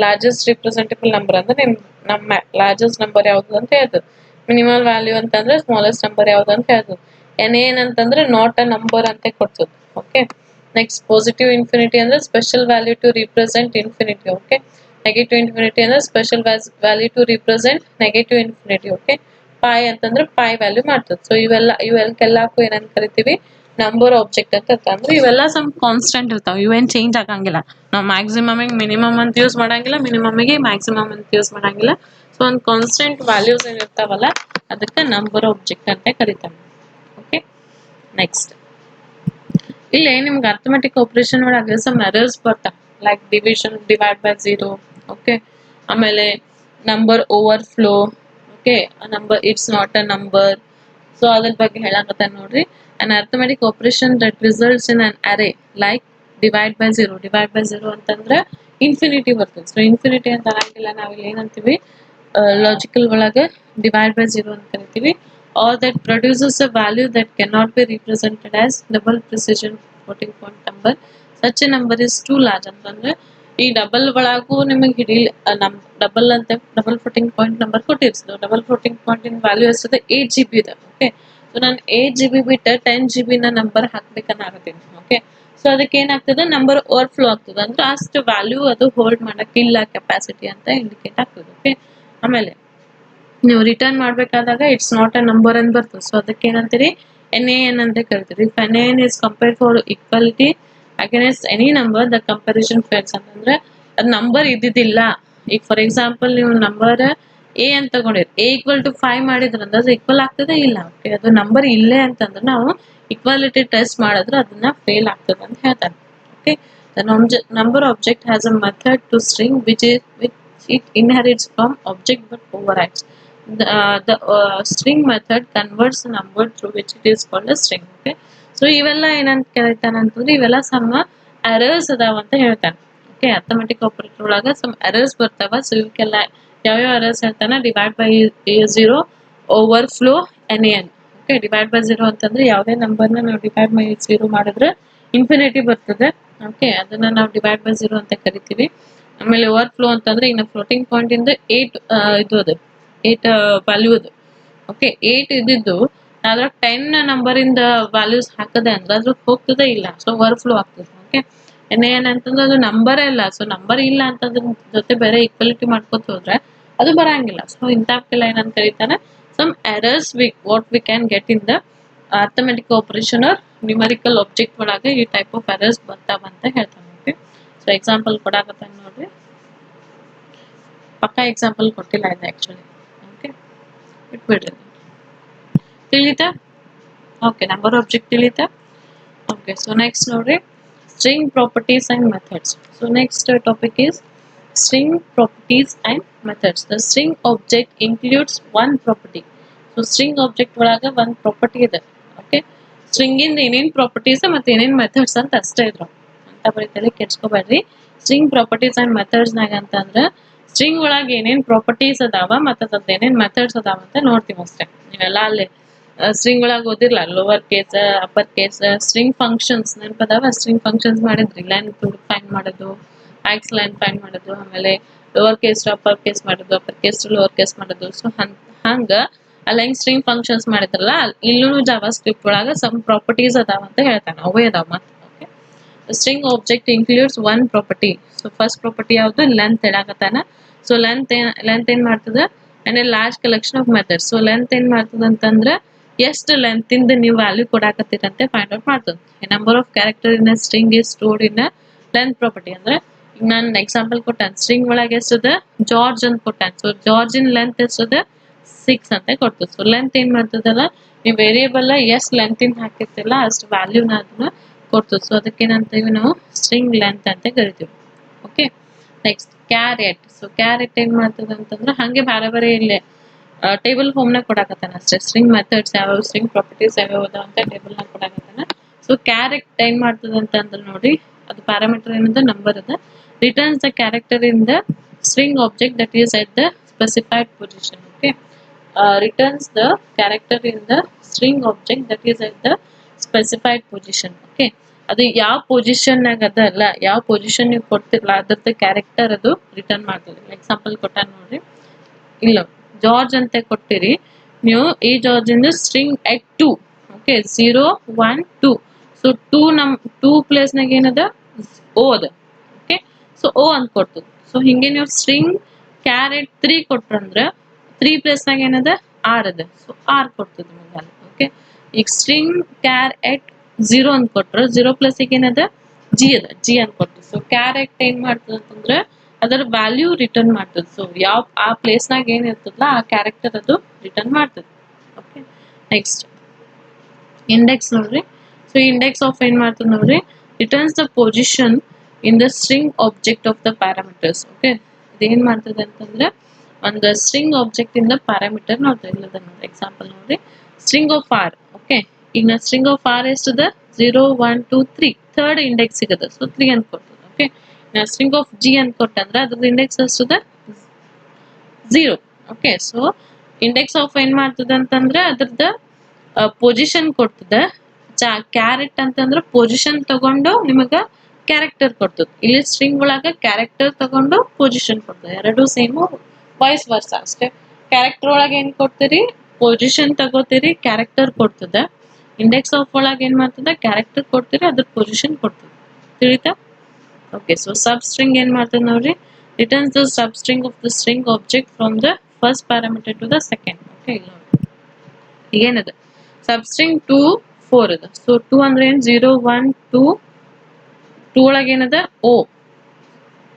ಲಾರ್ಜೆಸ್ಟ್ ರಿಪ್ರೆಸೆಂಟೇಬಲ್ ನಂಬರ್ ಅಂದ್ರೆ ನಮ್ಮ ಲಾರ್ಜೆಸ್ಟ್ ನಂಬರ್ ಯಾವ್ದು ಅಂತ ಹೇಳ್ತದೆ. ಮಿನಿಮಲ್ ವ್ಯಾಲ್ಯೂ ಅಂತಂದ್ರೆ ಸ್ಮಾಲೆಸ್ಟ್ ನಂಬರ್ ಯಾವ್ದು ಅಂತ ಹೇಳ್ತದೆ. ಏನ್ ಅಂತಂದ್ರೆ ನಾಟ್ ಅ ನಂಬರ್ ಅಂತ ಕೊಡ್ತದೆ. ಓಕೆ, ನೆಕ್ಸ್ಟ್ ಪಾಸಿಟಿವ್ ಇನ್ಫಿನಿಟಿ ಅಂದ್ರೆ special value to represent infinity. Okay, negative infinity ಅಂದ್ರೆ special value to represent negative infinity. Okay, pi ಅಂತಂದ್ರೆ ಪೈ ವ್ಯಾಲ್ಯೂ ಮಾಡ್ತದೆ. ಸೊ ಇವೆಲ್ಲಕ್ಕೂ ಏನಂತ ಕರಿತೀವಿ, ನಂಬರ್ ಆಬ್ಜೆಕ್ಟ್ ಅಂತ ಇರ್ತಾವ. ಅಂದ್ರೆ ಇವೆಲ್ಲ ಸಮ್ ಕಾನ್ಸ್ಟೆಂಟ್ ಇರ್ತಾವ, ಇವೇನ್ ಚೇಂಜ್ ಆಗಂಗಿಲ್ಲ. ನಾವು ಮ್ಯಾಕ್ಸಿಮಮ್ ಮಿನಿಮಮ್ ಅಂತ ಯೂಸ್ ಮಾಡಂಗಿಲ್ಲ, ಮಿನಿಮಮ್ಗೆ ಮ್ಯಾಕ್ಸಿಮಮ್ ಅಂತ ಯೂಸ್ ಮಾಡಂಗಿಲ್ಲ. ಸೊ ಒಂದು ಕಾನ್ಸ್ಟೆಂಟ್ ವ್ಯಾಲ್ಯೂಸ್ ಏನ್ ಇರ್ತಾವಲ್ಲ ಅದಕ್ಕೆ ನಂಬರ್ ಆಬ್ಜೆಕ್ಟ್ ಅಂತ ಕರಿತಾವೆ. ಓಕೆ, ನೆಕ್ಸ್ಟ್ ಇಲ್ಲಿ ನಿಮ್ಗೆ ಅರ್ಥಮೆಟಿಕ್ ಆಪರೇಷನ್ ಒಳಗೆ ಸಮ್ ಎರರ್ಸ್ ಬರ್ತಾವ, like division divide by 0. Okay, ಆಮೇಲೆ ನಂಬರ್ ಓವರ್ ಫ್ಲೋ. Okay, number it's not a number. So ಅದ್ರ ಬಗ್ಗೆ ಹೇಳಕತ್ತ ನೋಡ್ರಿ. An arithmetic operation that results in an error like divide by 0. Divide by 0 ಅಂತಂದ್ರೆ ಇನ್ಫಿನಿಟಿ ಬರ್ತದೆ. ಸೊ ಇನ್ಫಿನಿಟಿ ಅಂತ ಆಗಂಗಿಲ್ಲ, ನಾವಿಲ್ಲಿ ಏನಂತೀವಿ, ಲಾಜಿಕಲ್ ಒಳಗೆ ಡಿವೈಡ್ ಬೈ 0 ಅಂತ ಕರಿತೀವಿ. or that produces a value that cannot be represented as double precision floating point number. Such a number is too large. ಅಂತಂದ್ರೆ ಈ ಡಬಲ್ ಒಳಗೂ ನಿಮಗೆ ಹಿಡಿಲಿ, ಡಬಲ್ ಅಂತ ಡಬಲ್ ಫ್ಲೋಟಿಂಗ್ ಪಾಯಿಂಟ್ ನಂಬರ್ ಕೊಟ್ಟಿರ್ತದೆ. Double floating point in value ಎಷ್ಟಿದೆ, 8 GB ಇದೆ. Okay, so ನಾನು 8 GB ಬಿಟ್ಟು 10 GB ನ ನಂಬರ್ ಹಾಕ್ಬೇಕನ್ನಾಗತ್ತೀನಿ. ಓಕೆ, ಸೊ ಅದಕ್ಕೆ ಏನಾಗ್ತದೆ, ನಂಬರ್ ಓವರ್ ಫ್ಲೋ ಆಗ್ತದೆ. ಅಂದ್ರೆ ಅಷ್ಟು ವ್ಯಾಲ್ಯೂ ಅದು ಹೋಲ್ಡ್ ಮಾಡಕ್ಕಿಲ್ಲ ಕೆಪಾಸಿಟಿ ಅಂತ ಇಂಡಿಕೇಟ್ ಆಗ್ತದೆ. ಓಕೆ, ಆಮೇಲೆ ನೀವು ರಿಟರ್ನ್ ಮಾಡ್ಬೇಕಾದಾಗ ಇಟ್ಸ್ ನಾಟ್ ಅ ನಂಬರ್ ಅಂತ ಬರ್ತದೆ. ಸೊ ಅದಕ್ಕೆ ಏನಂತೀರಿ, NaN ಅಂತ ಕರಿತೀರಿ. If NaN is compared for equality against any number the comparison fails. ಅಂತಂದ್ರೆ ಅದು ನಂಬರ್ ಇದ್ದಿದ್ದಿಲ್ಲ. ಈಗ ಫಾರ್ ಎಕ್ಸಾಂಪಲ್ ನೀವು ನಂಬರ್ ಎ ಅಂತ ತಗೊಂಡಿರಿ, A = 5 ಮಾಡಿದ್ರಂದ್ರೆ ಅದು ಈಕ್ವಲ್ ಆಗ್ತದೆ ಇಲ್ಲ. ಓಕೆ, ಅದು ನಂಬರ್ ಇಲ್ಲೇ ಅಂತಂದ್ರೆ ನಾವು ಈಕ್ವಾಲಿಟಿ ಟೆಸ್ಟ್ ಮಾಡಿದ್ರೆ ಅದನ್ನ ಫೇಲ್ ಆಗ್ತದೆ ಅಂತ ಹೇಳ್ತಾರೆ. Okay, the number object has a method to string which it inherits from object but overrides the string method converts the number through which it is called a string. Okay, so ಇವೆಲ್ಲ ಏನಂತ ಕರೀತಾನೆ ಅಂತಂದ್ರೆ ಇವೆಲ್ಲ some errors ಅದಾವ ಅಂತ ಹೇಳ್ತಾನೆ. Okay, arithmetic operator ಒಳಗ some errors ಬರ್ತಾವ. So ಇವಕ್ಕೆಲ್ಲ ಯಾವ್ಯಾವ ಎರರ್ಸ್ ಹೇಳ್ತಾನೆ, divide by 0, over flow, NaN. Okay, divide by 0 ಅಂತಂದ್ರೆ ಯಾವುದೇ ನಂಬರ್ನ ನಾವು ಡಿವೈಡ್ ಬೈ 0 ಮಾಡಿದ್ರೆ ಇನ್ಫಿನಿಟಿ ಬರ್ತದೆ. ಓಕೆ, ಅದನ್ನ ನಾವು ಡಿವೈಡ್ ಬೈ 0 ಅಂತ ಕರಿತೀವಿ. ಆಮೇಲೆ ಓವರ್ ಫ್ಲೋ ಅಂತಂದ್ರೆ ಈಗ ಫ್ಲೋಟಿಂಗ್ ಪಾಯಿಂಟ್ ಇಂದ 8 ಇದು ಅದು 8 ವ್ಯಾಲ್ಯೂ ಅದು. ಓಕೆ, 8 ಇದ್ದಿದ್ದು ಅದ್ರ 10 ನಂಬರ್ ಇಂದ ವ್ಯಾಲ್ಯೂಸ್ ಹಾಕದೆ ಅಂದ್ರೆ ಅದ್ರ ಹೋಗ್ತದೆ ಇಲ್ಲ. ಸೊ ಓವರ್ ಫ್ಲೋ ಆಗ್ತದೆ. ಓಕೆ, ಏನಂತಂದ್ರೆ ಅದು ನಂಬರ್ ಇಲ್ಲ. ಸೊ ನಂಬರ್ ಇಲ್ಲ ಅಂತಂದ್ರ ಜೊತೆ ಬೇರೆ ಈಕ್ವಾಲಿಟಿ ಮಾಡ್ಕೊತ ಹೋದ್ರೆ ಅದು ಬರಂಗಿಲ್ಲ. ಸೊ ಇಂಥವಕ್ಕೆಲ್ಲ ಏನಂತ ಕರೀತಾನೆ, some errors what we can get in the arithmetic operation or numerical object ಒಳಗೆ ಈ ಟೈಪ್ ಆಫ್ ಎರರ್ಸ್ ಬರ್ತಾವ ಅಂತ ಹೇಳ್ತಾನೆ. ಓಕೆ, ಸೊ ಎಕ್ಸಾಂಪಲ್ ಕೊಡಾಕತ್ತಾನ ನೋಡ್ರಿ. ಪಕ್ಕಾ ಎಕ್ಸಾಂಪಲ್ ಕೊಟ್ಟಿಲ್ಲ ಇದೆ ಆಕ್ಚುಲಿ. ಓಕೆ, ಬಿಟ್ಬಿಡ್ರಿ. ತಿಳಿತಾ? ಓಕೆ, ನಂಬರ್ ಆಬ್ಜೆಕ್ಟ್ ತಿಳಿತಾ? ಓಕೆ, ಸೊ ನೆಕ್ಸ್ಟ್ ನೋಡ್ರಿ, string properties and methods. So next topic is string properties and methods. The string object includes one property. So string object ಒಳಗೆ ಒಂದು property ಇದೆ. Okay, string ಇಂದ ಏನೇನ್ properties ಮತ್ತೆ ಏನೇನ್ methods ಅಂತ ಅಷ್ಟೇ ಇದ್ರು ಅಂತ ಬರೀತಲ್ಲಿ ಕೆಡ್ಸ್ಕೊಬೇಡ್ರಿ. ಸ್ಟ್ರಿಂಗ್ ಪ್ರಾಪರ್ಟೀಸ್ ಅಂಡ್ ಮೆಥಡ್ಸ್ ನಾಗ ಅಂತಂದ್ರೆ ಸ್ಟ್ರಿಂಗ್ ಒಳಗೆ ಏನೇನ್ ಪ್ರಾಪರ್ಟೀಸ್ ಅದಾವ ಮತ್ತೆ ಅದ್ ಏನೇನ್ ಮೆಥಡ್ಸ್ ಅದಾವ ಅಂತ ನೋಡ್ತೀವಿ ಅಷ್ಟೇ. ನೀವೆಲ್ಲ ಅಲ್ಲಿ ಸ್ಟ್ರಿಂಗ್ ಒಳಗೆ ಓದಿರ್ಲ, lower case, upper case, string functions ನೆನಪದಾವ. ಸ್ಟ್ರಿಂಗ್ ಫಂಕ್ಷನ್ಸ್ ಮಾಡಿದ್ರಿ, ಲೈನ್ ಫೈಂಡ್ ಮಾಡೋದು, ಆಕ್ಸ್ ಲೈನ್ ಫೈಂಡ್ ಮಾಡೋದು, ಆಮೇಲೆ lower case to upper case ಮಾಡೋದು, upper case to lower case ಮಾಡೋದು. ಸೊ ಹಂಗ ಅಲ್ಲ ಹೆಂಗ್ ಸ್ಟ್ರಿಂಗ್ ಫಂಕ್ಷನ್ಸ್ ಮಾಡಿದ್ರಲ್ಲ, ಇಲ್ಲೂ ಜಾವಾಸ್ಕ್ರಿಪ್ಟ್ ಒಳಗ ಸಮ್ ಪ್ರಾಪರ್ಟೀಸ್ ಅದಾವ ಅಂತ ಹೇಳ್ತಾನೆ. ಅವೇ ಅದಾವ ಮತ್ತೆ. Okay, string object includes one property. So first property ಯಾವುದು, ಲೆಂತ್ ಹೇಳಕತ್ತಾನ. ಸೊ ಲೆಂತ್ ಏನ್ ಮಾಡ್ತದ, and A large collection of methods. So length ಏನ್ ಮಾಡ್ತದ ಅಂತಂದ್ರೆ ಎಷ್ಟು ಲೆಂತ್ ಇಂದ ನೀವು ವ್ಯಾಲ್ಯೂ ಕೊಡಾಕತ್ತೀರಂತೆ ಫೈಂಡ್ ಔಟ್ ಮಾಡ್ತದೆ. Number of character in string is stored in length property. ಅಂದ್ರೆ ಈಗ ನಾನು ಎಕ್ಸಾಂಪಲ್ ಕೊಟ್ಟಾನೆ, ಸ್ಟ್ರಿಂಗ್ ಒಳಗೆ ಎಷ್ಟದ ಜಾರ್ಜ್ ಅಂತ ಕೊಟ್ಟಾನೆ. ಸೊ ಜಾರ್ಜ್ ಇನ್ ಲೆಂತ್ ಎಷ್ಟದ 6 ಅಂತ ಕೊಡ್ತದೆ. ಸೊ ಲೆಂತ್ ಏನ್ ಮಾಡ್ತದಲ್ಲ, ನೀವು ವೇರಿಯೇಬಲ್ ಎಷ್ಟು ಲೆಂತ್ ಇಂದ ಹಾಕಿರ್ತಿಲ್ಲ ಅಷ್ಟು ವ್ಯಾಲ್ಯೂನ ಅದನ್ನ ಕೊಡ್ತದೆ. ಸೊ ಅದಕ್ಕೇನಂತೀವಿ ನಾವು ಸ್ಟ್ರಿಂಗ್ ಲೆಂತ್ ಅಂತ ಕರಿತೀವಿ. Okay, next carrot. So carrot ಏನ್ ಮಾಡ್ತದ ಅಂತಂದ್ರೆ ಹಂಗೆ ಬೇರೆ ಬೇರೆ ಇಲ್ಲೇ ಟೇಬಲ್ ಫಾರ್ಮ್ ನಾಗ ಕೊಡಾಕತ್ತಾನ ಅಷ್ಟೇ. ಸ್ಟ್ರಿಂಗ್ ಮೆಥಡ್ಸ್ ಯಾವ್ಯಾವ, ಸ್ಟ್ರಿಂಗ್ ಪ್ರಾಪರ್ಟೀಸ್ ಯಾವ್ಯಾವ ಅದಾವ ಅಂತ ಟೇಬಲ್ ನಾಗ ಕೊಡಾಕತ್ತಾನ. ಸೊ ಕ್ಯಾರೆಟ್ ಏನ್ ಮಾಡ್ತದ ಅಂತಂದ್ರೆ ನೋಡಿ, ಅದು ಪ್ಯಾರಾಮೀಟರ್ ಏನದ, ನಂಬರ್ ಅದ. Returns the character in the string object that is at the specified position. Okay, returns the character in the string object that is at the specified position. Okay, ಅದು ಯಾವ ಪೊಸಿಷನ್ನಾಗ ಅದಲ್ಲ, ಯಾವ ಪೊಸಿಷನ್ ನೀವು ಕೊಡ್ತಿರಲ್ಲ ಅದ್ರದ್ದು character ಅದು return ಮಾಡ್ತದೆ. Example ಕೊಟ್ಟ ನೋಡ್ರಿ, ಇಲ್ಲ ಜಾರ್ಜ್ ಅಂತ ಕೊಟ್ಟಿರಿ ನೀವು, ಈ ಜಾರ್ಜ್ ಇಂದ ಸ್ಟ್ರಿಂಗ್ ಎಟ್ 2. ಓಕೆ, 0 1 2. ಸೊ 2 ಪ್ಲೇಸ್ನಾಗ ಏನದ ಓ ಅದ. ಓಕೆ, ಸೊ ಓ ಅಂತ ಕೊಡ್ತದೆ. ಸೊ ಹಿಂಗೆ ನೀವು ಸ್ಟ್ರಿಂಗ್ ಕ್ಯಾರೆಟ್ 3 ಕೊಟ್ರಂದ್ರೆ 3 ಪ್ಲೇಸ್ನಾಗ ಏನದ ಆರ್ ಅದ. ಸೊ ಆರ್ ಕೊಡ್ತದೆ ನಿಮಗೆ. ಓಕೆ, ಈಗ ಸ್ಟ್ರಿಂಗ್ ಕ್ಯಾರ್ ಎಟ್ 0 ಅಂತ ಕೊಟ್ರ 0 ಪ್ಲಸ್ ಏನದ ಜಿ ಅದ, ಜಿ ಅಂತ ಕೊಡ್ತದೆ. ಸೊ ಕ್ಯಾರೆಟ್ ಏನ್ ಮಾಡ್ತದೆ ಅಂತಂದ್ರೆ ಅದರ ವ್ಯಾಲ್ಯೂ ರಿಟರ್ನ್ ಮಾಡ್ತದೆ. ಸೊ ಯಾವ ಆ ಪ್ಲೇಸ್ನಾಗ ಏನ್ ಇರ್ತದಲ್ಲ ಆ ಕ್ಯಾರೆಕ್ಟರ್ ಅದು ರಿಟರ್ನ್ ಮಾಡ್ತದೆ. ಓಕೆ, ನೆಕ್ಸ್ಟ್ ಇಂಡೆಕ್ಸ್ ನೋಡ್ರಿ. ಸೊ ಇಂಡೆಕ್ಸ್ ಆಫ್ ಏನ್ ಮಾಡ್ತದೆ ನೋಡ್ರಿ, returns the position in the string object of the parameters. Okay, ಇದೇನ್ ಮಾಡ್ತದೆ ಅಂತಂದ್ರೆ ಒಂದು ಸ್ಟ್ರಿಂಗ್ ಆಬ್ಜೆಕ್ಟ್ ಇಂದ ಪ್ಯಾರಾಮೀಟರ್ ನೋಡ್ತಾ ಇಲ್ಲದ ನೋಡ್ರಿ. ಎಕ್ಸಾಂಪಲ್ ನೋಡ್ರಿ, ಸ್ಟ್ರಿಂಗ್ ಆಫ್ ಆರ್. ಓಕೆ, ಈಗ ನಾ ಸ್ಟ್ರಿಂಗ್ ಆಫ್ ಆರ್ ಎಷ್ಟದ 0 1 2 3 ಥರ್ಡ್ ಇಂಡೆಕ್ಸ್ ಸಿಗದ. ಸೊ 3 ಅಂತ ಕೊಡ್ತದೆ. ಓಕೆ, ನಾ ಸ್ಟ್ರಿಂಗ್ ಆಫ್ ಜಿ ಅಂತ ಕೊಟ್ಟಂದ್ರೆ ಅದ್ರದ್ದು ಇಂಡೆಕ್ಸ್ ಎಷ್ಟದ 0. ಓಕೆ, ಸೊ ಇಂಡೆಕ್ಸ್ ಆಫ್ ಏನ್ ಮಾಡ್ತದೆ ಅಂತಂದ್ರೆ ಅದ್ರದ್ದು ಪೊಸಿಷನ್ ಕೊಡ್ತದೆ. ಕ್ಯಾರೆಟ್ ಅಂತಂದ್ರೆ ಪೊಸಿಷನ್ ತಗೊಂಡು ನಿಮಗ ಕ್ಯಾರೆಕ್ಟರ್ ಕೊಡ್ತದೆ. ಇಲ್ಲಿ ಸ್ಟ್ರಿಂಗ್ ಒಳಗ ಕ್ಯಾರೆಕ್ಟರ್ ತಗೊಂಡು ಪೊಸಿಷನ್ ಕೊಡ್ತದೆ. ಎರಡು ಸೇಮ್, ವಾಯ್ಸ್ ವರ್ಸ ಅಷ್ಟೇ. ಕ್ಯಾರೆಕ್ಟರ್ ಒಳಗೆ ಏನ್ ಕೊಡ್ತೀರಿ, ಪೊಸಿಷನ್ ತಗೋತೀರಿ, ಕ್ಯಾರೆಕ್ಟರ್ ಕೊಡ್ತದೆ. ಇಂಡೆಕ್ಸ್ ಆಫ್ ಒಳಗೆ ಏನ್ ಮಾಡ್ತದೆ, ಕ್ಯಾರೆಕ್ಟರ್ ಕೊಡ್ತೀರಿ, ಅದ್ರ ಪೊಸಿಷನ್ ಕೊಡ್ತದೆ. ತಿಳಿತಾ? ಓಕೆ, ಸೊ ಸಬ್ ಸ್ಟ್ರಿಂಗ್ ಏನ್ ಮಾಡ್ತದೆ ನೋಡ್ರಿ, returns the substring of the string object from the first parameter to the second. Okay, ಇಲ್ಲ ಏನದ ಸಬ್ ಸ್ಟ್ರಿಂಗ್ 2 4 ಅದ. ಸೊ 2 ಅಂದ್ರೆ ಏನ್ 0 1 2 2 ಒಳಗೆ ಏನದ ಓ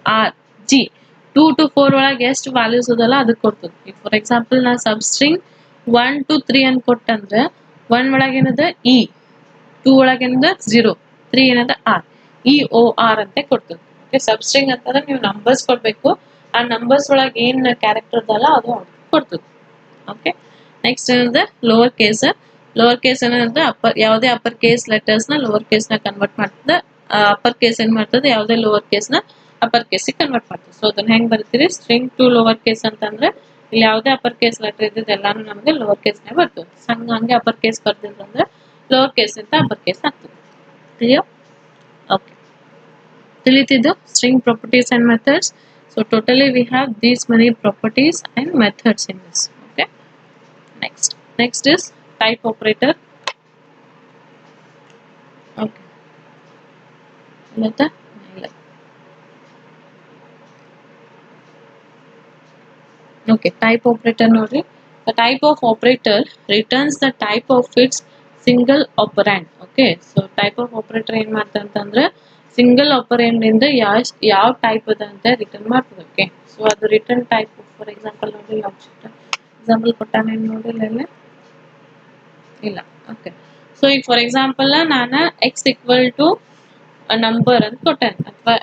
ಆರ್ ಜಿ. 2 to 4 ಒಳಗೆ ಎಷ್ಟು ವ್ಯಾಲ್ಯೂಸ್ ಅದಲ್ಲ ಅದಕ್ಕೆ ಕೊಡ್ತದೆ. ಫಾರ್ ಎಕ್ಸಾಂಪಲ್ ನಾ ಸಬ್ ಸ್ಟ್ರಿಂಗ್ 1 to 3 ಅನ್ ಕೊಟ್ಟಂದ್ರೆ 1 ಒಳಗೆ ಏನದ ಇ, 2 ಒಳಗೆ ಏನದ 0, 3 ಏನದ ಆರ್, ಇ ಓ ಆರ್ ಅಂತ ಕೊಡ್ತದೆ. ಓಕೆ, ಸಬ್ ಸ್ಟ್ರಿಂಗ್ ಅಂತಂದ್ರೆ ನೀವು ನಂಬರ್ಸ್ ಕೊಡ್ಬೇಕು, ಆ ನಂಬರ್ಸ್ ಒಳಗೆ ಏನ್ ಕ್ಯಾರೆಕ್ಟರ್ ಅದಲ್ಲ ಅದು ಕೊಡ್ತದೆ. ಓಕೆ, ನೆಕ್ಸ್ಟ್ ಏನಂದ್ರೆ ಲೋವರ್ ಕೇಸ್. ಲೋವರ್ ಕೇಸ್ ಏನಂದ್ರೆ ಯಾವುದೇ ಅಪ್ಪರ್ ಕೇಸ್ ಲೆಟರ್ಸ್ ನ ಲೋವರ್ ಕೇಸ್ ನ ಕನ್ವರ್ಟ್ ಮಾಡ್ತದೆ. ಅಪ್ಪರ್ ಕೇಸ್ ಏನ್ ಮಾಡ್ತದೆ, ಯಾವುದೇ ಲೋವರ್ ಕೇಸ್ ನ ಅಪ್ಪರ್ ಕೇಸ್ ಕನ್ವರ್ಟ್ ಮಾಡ್ತದೆ. ಸೊ ಅದನ್ನ ಹೆಂಗ್ ಬರ್ತೀರಿ, ಸ್ಟ್ರಿಂಗ್ ಟು ಲೋವರ್ ಕೇಸ್ ಅಂತಂದ್ರೆ ಇಲ್ಲಿ ಯಾವುದೇ ಅಪ್ಪರ್ ಕೇಸ್ ಲೆಟರ್ ಇದ್ದಿದ್ದು ಎಲ್ಲಾನು ನಮ್ಗೆ ಲೋವರ್ ಕೇಸ್ ನೇ ಬರ್ತದೆ. ಸಣ್ಣ ಹಂಗೆ ಅಪ್ಪರ್ ಕೇಸ್ ಬರ್ತಿದ್ರೆ ಲೋವರ್ ಕೇಸ್ ಅಂತ ಅಪ್ಪರ್ ಕೇಸ್ ಆಗ್ತದೆ. ಕ್ಲಿಯರ್? ಓಕೆ, ತಿಳಿತಿದ್ದು string properties and methods. So totally we have these many properties and methods in this. Okay, next is type operator. Okay, okay, type operator nodri. The type of operator returns the type of its single operand. Okay, so type of operator ಏನ್ ಮಾಡ್ತದೆ ಅಂತಂದ್ರೆ single ಆಪರೆಂಡ್ ಇಂದ ಯಾವ type ಅದ ಅಂತ return ಮಾಡ್ತದೆ. Okay, so ಅದು return type. For example ನೋಡಿ, ಆಬ್ಜೆಕ್ಟ್ ಎಕ್ಸಾಂಪಲ್ ಕೊಟ್ಟಾನೆ ನೋಡಿಲ್ಲ ಇಲ್ಲ. ಓಕೆ, ಸೊ ಈಗ ಫಾರ್ ಎಕ್ಸಾಂಪಲ್ ನಾನು ಎಕ್ಸ್ ಈಕ್ವಲ್ ಟು ನಂಬರ್ ಅಂತ ಕೊಟ್ಟೆ, ಅಥವಾ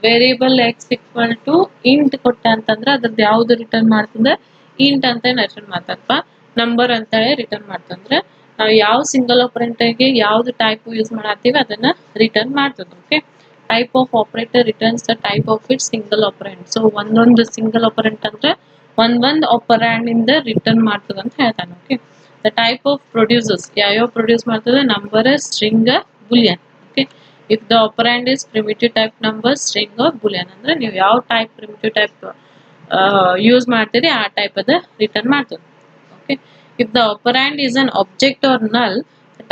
variable x equal to int ಕೊಟ್ಟೆ ಅಂತಂದ್ರೆ ಅದ್ರದ್ದು ಯಾವ್ದು ರಿಟರ್ನ್ ಮಾಡ್ತಂದ್ರೆ ಇಂಟ್ ಅಂತ ರಿಟರ್ನ್ ಮಾಡ್ತಪ್ಪ, ನಂಬರ್ ಅಂತ ಹೇಳಿ ರಿಟರ್ನ್ ಮಾಡ್ತಂದ್ರೆ ನಾವು ಯಾವ ಸಿಂಗಲ್ ಆಪರೆಂಟ್ಗೆ ಯಾವ್ದು ಟೈಪ್ ಯೂಸ್ ಮಾಡತ್ತೀವಿ ಅದನ್ನ ರಿಟರ್ನ್ ಮಾಡ್ತದೆ. Okay, type of operator returns the type of it single operand. So ಒಂದೊಂದು ಸಿಂಗಲ್ ಆಪರೆಂಟ್ ಅಂದ್ರೆ ಒಂದೊಂದು ಆಪರೆಂಡ್ ಇಂದ ರಿಟರ್ನ್ ಮಾಡ್ತದೆ ಅಂತ ಹೇಳ್ತಾನೆ. Okay, the type of producers ಯಾವ್ಯಾವ ಪ್ರೊಡ್ಯೂಸ್ ಮಾಡ್ತದೆ, number, string, boolean. Okay, if the operand is primitive type number, string, boolean ಅಂದ್ರೆ ನೀವು ಯಾವ ಟೈಪ್ ಪ್ರಿಮಿಟಿವ್ ಟೈಪ್ ಯೂಸ್ ಮಾಡ್ತೀರಿ ಆ ಟೈಪ್ ಅದ ರಿಟರ್ನ್ ಮಾಡ್ತದೆ. Okay, if the operand is an object or null,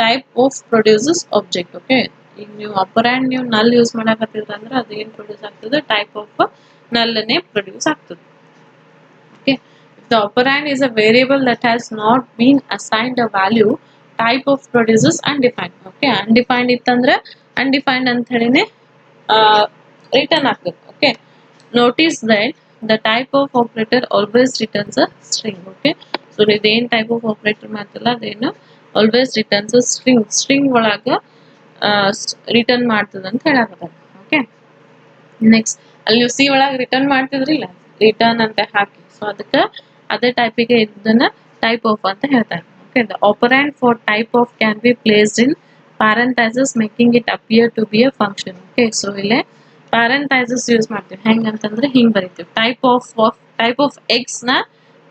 type of produces object. Okay, ಈಗ ನೀವು ಆಪರೆಂಡ್ ನೀವು ನಲ್ ಯೂಸ್ ಮಾಡಕತ್ತಿದ್ರ ಅಂದ್ರೆ ಅದು ಏನ್ ಪ್ರೊಡ್ಯೂಸ್ ಆಗ್ತದೆ, ಟೈಪ್ ಆಫ್ ನಲ್ನೇ ಪ್ರೊಡ್ಯೂಸ್ ಆಗ್ತದೆ. Okay, if the operand is a variable that has not been assigned a value, type of produces undefined. Okay, undefined ಇತ್ತಂದ್ರೆ undefined ಅಂತ ಹೇಳಿನೇ ರಿಟರ್ನ್ ಆಗ್ತದೆ. Okay, notice that the type of operator always returns a string. Okay, so ಇದೇನ್ type of operator ಮಾಡ್ತಲ್ಲ ಅದೇನು always returns string. String ಒಳಗ return ಮಾಡ್ತದೆ ಅಂತ ಹೇಳಕತ್ತ. Okay, next ಅಲ್ಲಿ ನೀವು ಸಿ ಒಳಗೆ ರಿಟರ್ನ್ ಮಾಡ್ತಿದ್ರಿಲ್ಲ, ರಿಟರ್ನ್ ಅಂತ ಹಾಕಿ, ಸೊ ಅದಕ್ಕೆ ಅದೇ ಟೈಪಿಗೆ ಇದನ್ನ ಟೈಪ್ ಆಫ್ ಅಂತ ಹೇಳ್ತಾರೆ. Okay, the operand for type of can be placed in parentheses making it appear to be a function. Okay, so ಇಲ್ಲೇ ಪ್ಯಾರಂಥೈಸಸ್ ಯೂಸ್ ಮಾಡ್ತೀವಿ. ಹೆಂಗ್ ಅಂತಂದ್ರೆ ಹಿಂಗ್ ಬರಿತೀವಿ, ಟೈಪ್ ಆಫ್ ಎಕ್ಸ್ ನ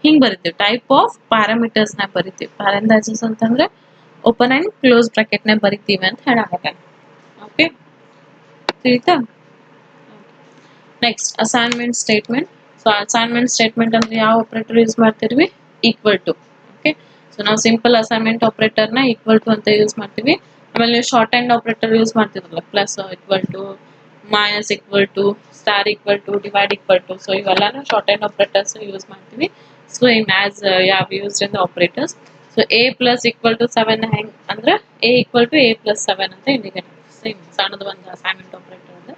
ಹಿಂಗ್ ಬರಿತೀವಿ, ಟೈಪ್ ಆಫ್ ಪ್ಯಾರಾಮೀಟರ್ಸ್ ನ ಬರಿತೀವಿ. ಪ್ಯಾರಂಥೈಸಸ್ ಅಂತಂದ್ರೆ ಓಪನ್ ಅಂಡ್ ಕ್ಲೋಸ್ ಬ್ರಾಕೆಟ್ ನ ಬರಿತೀವಿ ಅಂತ ಹೇಳಾಕತ್ತಾನೆ. ಓಕೆ, ತಿಳಿತಾ? Next assignment statement. So assignment statement ಅಂದ್ರೆ ಯಾವ ಆಪರೇಟರ್ ಯೂಸ್ ಮಾಡ್ತಿರ್ವಿ? Equal to. ಓಕೆ, ಸೊ ನಾವು ಸಿಂಪಲ್ ಅಸೈನ್ಮೆಂಟ್ ಆಪರೇಟರ್ ನ ಈಕ್ವಲ್ ಟು ಅಂತ ಯೂಸ್ ಮಾಡ್ತೀವಿ. ಆಮೇಲೆ ನೀವು ಶಾರ್ಟ್ ಹ್ಯಾಂಡ್ ಆಪರೇಟರ್ ಯೂಸ್ ಮಾಡ್ತಿದ್ರಲ್ಲ, plus equal to, minus equal to, star equal to, divide equal to. So ಇವೆಲ್ಲಾನು ಶಾರ್ಟ್ ಹ್ಯಾಂಡ್ ಆಪರೇಟರ್ಸ್ ಯೂಸ್ ಮಾಡ್ತೀವಿ. So in as ಯಾವ used in the operators. So A plus equal to 7 ಹೆಂಗ್ ಅಂದ್ರೆ a equal to a plus 7 ಅಂತ indicate. Same ಸಣ್ಣದು ಒಂದು assignment operator ಇದೆ.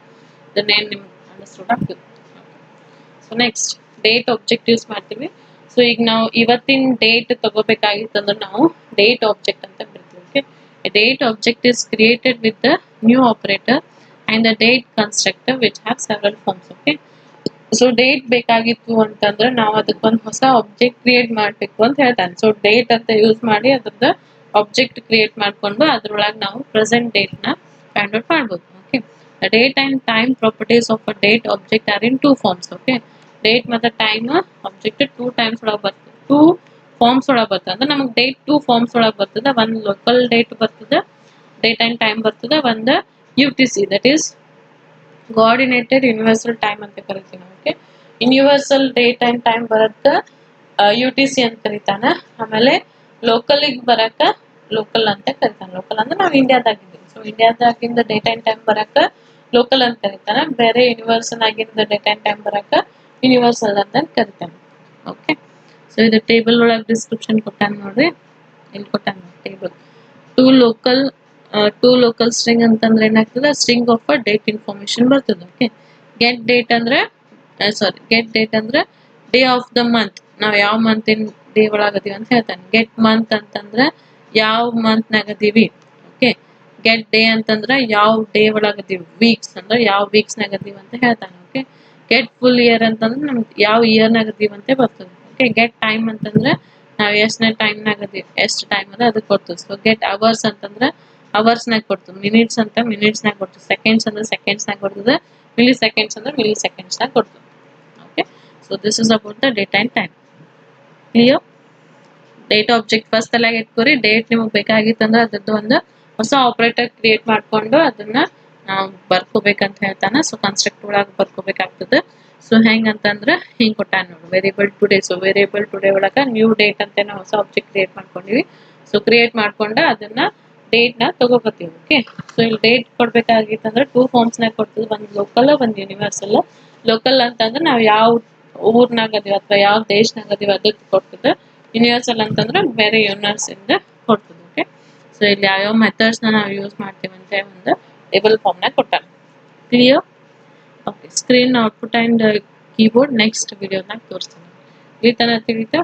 ಇದನ್ನೇನು ನಿಮ್ಗೆ ಅಂಡರ್ಸ್ಟೂಡ್ ಆಗ್ತದೆ. So next date object use ಮಾಡ್ತೀವಿ. ಸೊ ಈಗ ನಾವು ಇವತ್ತಿನ ಡೇಟ್ ತಗೋಬೇಕಾಗಿತ್ತು ಅಂದ್ರೆ ನಾವು ಡೇಟ್ ಆಬ್ಜೆಕ್ಟ್ ಅಂತ ಬರ್ತೀವಿ. Okay, date object is created with the new operator and the date constructor which have several forms. Okay, so date ಬೇಕಾಗಿತ್ತು ಅಂತಂದ್ರೆ ನಾವು ಅದಕ್ಕೊಂದು ಹೊಸ ಆಬ್ಜೆಕ್ಟ್ ಕ್ರಿಯೇಟ್ ಮಾಡಬೇಕು ಅಂತ ಹೇಳ್ತಾನೆ. ಸೊ ಡೇಟ್ ಅಂತ ಯೂಸ್ ಮಾಡಿ ಅದ್ರದ್ದು ಆಬ್ಜೆಕ್ಟ್ ಕ್ರಿಯೇಟ್ ಮಾಡ್ಕೊಂಡು ಅದ್ರೊಳಗೆ ನಾವು ಪ್ರೆಸೆಂಟ್ ಡೇಟ್ ನ ಫೈಂಡ್ ಔಟ್ ಮಾಡ್ಬೋದು. Okay, the date and time properties of a date object are in two forms. Okay, date ಮತ್ತು time object two times ಒಳಗೆ ಬರ್ತದೆ, two forms ಒಳಗೆ ಬರ್ತದೆ. ಅಂದ್ರೆ ನಮಗೆ ಡೇಟ್ two forms ಒಳಗೆ ಬರ್ತದೆ. ಒಂದು ಲೋಕಲ್ ಡೇಟ್ ಬರ್ತದೆ, ಡೇಟ್ ಅಂಡ್ ಟೈಮ್ ಬರ್ತದೆ. ಒಂದು UTC, that is coordinated universal time ಅಂತ ಕರಿತೀವಿ. Okay, universal date and time ಬರತ್ತ UTC ಅಂತ ಕರಿತಾನ. ಆಮೇಲೆ ಲೋಕಲಿಗೆ ಬರಕ ಲೋಕಲ್ ಅಂತ ಕರಿತಾನೆ. ಲೋಕಲ್ ಅಂದ್ರೆ ನಾವು ಇಂಡಿಯಾದಾಗಿದ್ದೀವಿ. ಸೊ ಇಂಡಿಯಾದಾಗಿಂದ ಡೇಟ್ ಅಂಡ್ ಟೈಮ್ ಬರಕ ಲೋಕಲ್ ಅಂತ ಕರಿತಾನೆ. ಬೇರೆ ಯೂನಿವರ್ಸಲ್ ಆಗಿಂದ ಡೇಟ್ ಅಂಡ್ ಟೈಮ್ ಬರಕ ಯೂನಿವರ್ಸಲ್ ಅಂತ ಕರಿತಾನೆ. ಓಕೆ, ಸೊ ಇದು ಟೇಬಲ್ ಒಳಗೆ ಡಿಸ್ಕ್ರಿಪ್ಷನ್ ಕೊಟ್ಟಾನ ನೋಡ್ರಿ, ಇಲ್ಲಿ ಕೊಟ್ಟಾನ ಟೇಬಲ್. ಟೂ ಲೋಕಲ್ ಸ್ಟ್ರಿಂಗ್ ಅಂತಂದ್ರೆ ಏನಾಗ್ತದೆ? String of a date information ಬರ್ತದೆ. ಓಕೆ, ಗೆಟ್ ಡೇಟ್ ಅಂದ್ರೆ ಡೇ ಆಫ್ ದ ಮಂತ್. ನಾವು ಯಾವ ಮಂತಿನ ಡೇ ಒಳಗದೀವಿ ಅಂತ ಹೇಳ್ತಾನೆ. ಗೆಟ್ ಮಂತ್ ಅಂತಂದ್ರೆ ಯಾವ ಮಂತ್ ನಾಗದೀವಿ. ಓಕೆ, ಗೆಟ್ ಡೇ ಅಂತಂದ್ರೆ ಯಾವ ಡೇ ಒಳಗದೀವಿ. ವೀಕ್ಸ್ ಅಂದ್ರೆ ಯಾವ ವೀಕ್ಸ್ ನಾಗದೀವಿ ಅಂತ ಹೇಳ್ತಾನೆ. ಓಕೆ, ಗೆಟ್ ಫುಲ್ ಇಯರ್ ಅಂತಂದ್ರೆ ನಮ್ಗೆ ಯಾವ ಇಯರ್ ನಾಗದೀವಿ ಅಂತ ಬರ್ತದೆ. ಓಕೆ, ಗೆಟ್ ಟೈಮ್ ಅಂತಂದ್ರೆ ನಾವು ಎಷ್ಟನೇ ಟೈಮ್ ನಾಗದೀವಿ, ಎಷ್ಟು ಟೈಮ್ ಅದ ಅದಕ್ಕೆ ಕೊಡ್ತದೆ. ಸೊ ಗೆಟ್ ಅವರ್ಸ್ ಅಂತಂದ್ರೆ ಅವರ್ಸ್ ನಾಗ ಕೊಡ್ತದೆ. ಮಿನಿಟ್ಸ್ ಅಂತ ಮಿನಿಟ್ಸ್ ನಾಗ ಕೊಡ್ತದೆ. ಸೆಕೆಂಡ್ಸ್ ಅಂದ್ರೆ ಸೆಕೆಂಡ್ಸ್ ನಾಗ ಕೊಡ್ತದೆ. ಮಿಲಿ ಸೆಕೆಂಡ್ಸ್ ಅಂದ್ರೆ ಮಿಲಿ ಸೆಕೆಂಡ್ಸ್ ನಾಗ ಕೊಡ್ತದೆ. Okay, so this is about the date and time. Clear? Date object first ತಲೆಗೆ ಇಟ್ಕೋರಿ. ಡೇಟ್ ನಿಮಗೆ ಬೇಕಾಗಿತ್ತು ಅಂದ್ರೆ ಅದ್ರದ್ದು ಒಂದು ಹೊಸ ಆಪರೇಟರ್ ಕ್ರಿಯೇಟ್ ಮಾಡ್ಕೊಂಡು ಅದನ್ನ ನಾವು ಬರ್ಕೋಬೇಕಂತ ಹೇಳ್ತಾನೆ. ಸೊ ಕನ್ಸ್ಟ್ರಕ್ಟ್ ಒಳಗೆ ಬರ್ಕೋಬೇಕಾಗ್ತದೆ. ಸೊ ಹೆಂಗಂತಂದ್ರೆ ಹಿಂಗ್ ಕೊಟ್ಟಾನ ನೋಡಿ, variable today. So variable today ಒಳಗ ನ್ಯೂ ಡೇಟ್ ಅಂತ ನಾವು ಹೊಸ ಆಬ್ಜೆಕ್ಟ್ ಕ್ರಿಯೇಟ್ ಮಾಡ್ಕೊಂಡಿವಿ. ಸೊ ಕ್ರಿಯೇಟ್ ಮಾಡ್ಕೊಂಡು ಅದನ್ನ ಡೇಟ್ ನ ತಗೋಬರ್ತೀವಿ. ಓಕೆ, ಸೊ ಇಲ್ಲಿ ಡೇಟ್ ಕೊಡ್ಬೇಕಾಗಿತ್ತು ಅಂದ್ರೆ ಟೂ ಫಾರ್ಮ್ಸ್ ನಾಗ ಕೊಡ್ತದೆ. ಒಂದು ಲೋಕಲ್, ಒಂದು ಯೂನಿವರ್ಸಲ್. ಲೋಕಲ್ ಅಂತಂದ್ರೆ ನಾವು ಯಾವ ಊರ್ನಾಗ ಅದೀವಿ ಅಥವಾ ಯಾವ ದೇಶನಾಗ ಅದೀವಿ ಅದಕ್ಕೆ ಕೊಡ್ತದೆ. ಯೂನಿವರ್ಸಲ್ ಅಂತಂದ್ರೆ ಬೇರೆ ಯೂನಿವರ್ಸ್ ಇಂದ ಕೊಡ್ತದೆ. ಓಕೆ, ಸೊ ಇಲ್ಲಿ ಯಾವ್ಯಾವ ಮೆಥಡ್ಸ್ ನಾವು ಯೂಸ್ ಮಾಡ್ತೀವಿ ಅಂತ ಒಂದು ಟೇಬಲ್ ಫಾರ್ಮ್ ನಾಗ ಕೊಟ್ಟಾನ. Clear? Okay, screen output and keyboard next ವಿಡಿಯೋನಾಗ ತೋರಿಸ್ತೀನಿ. ಈ ತರ ತಿಳಿತಾ?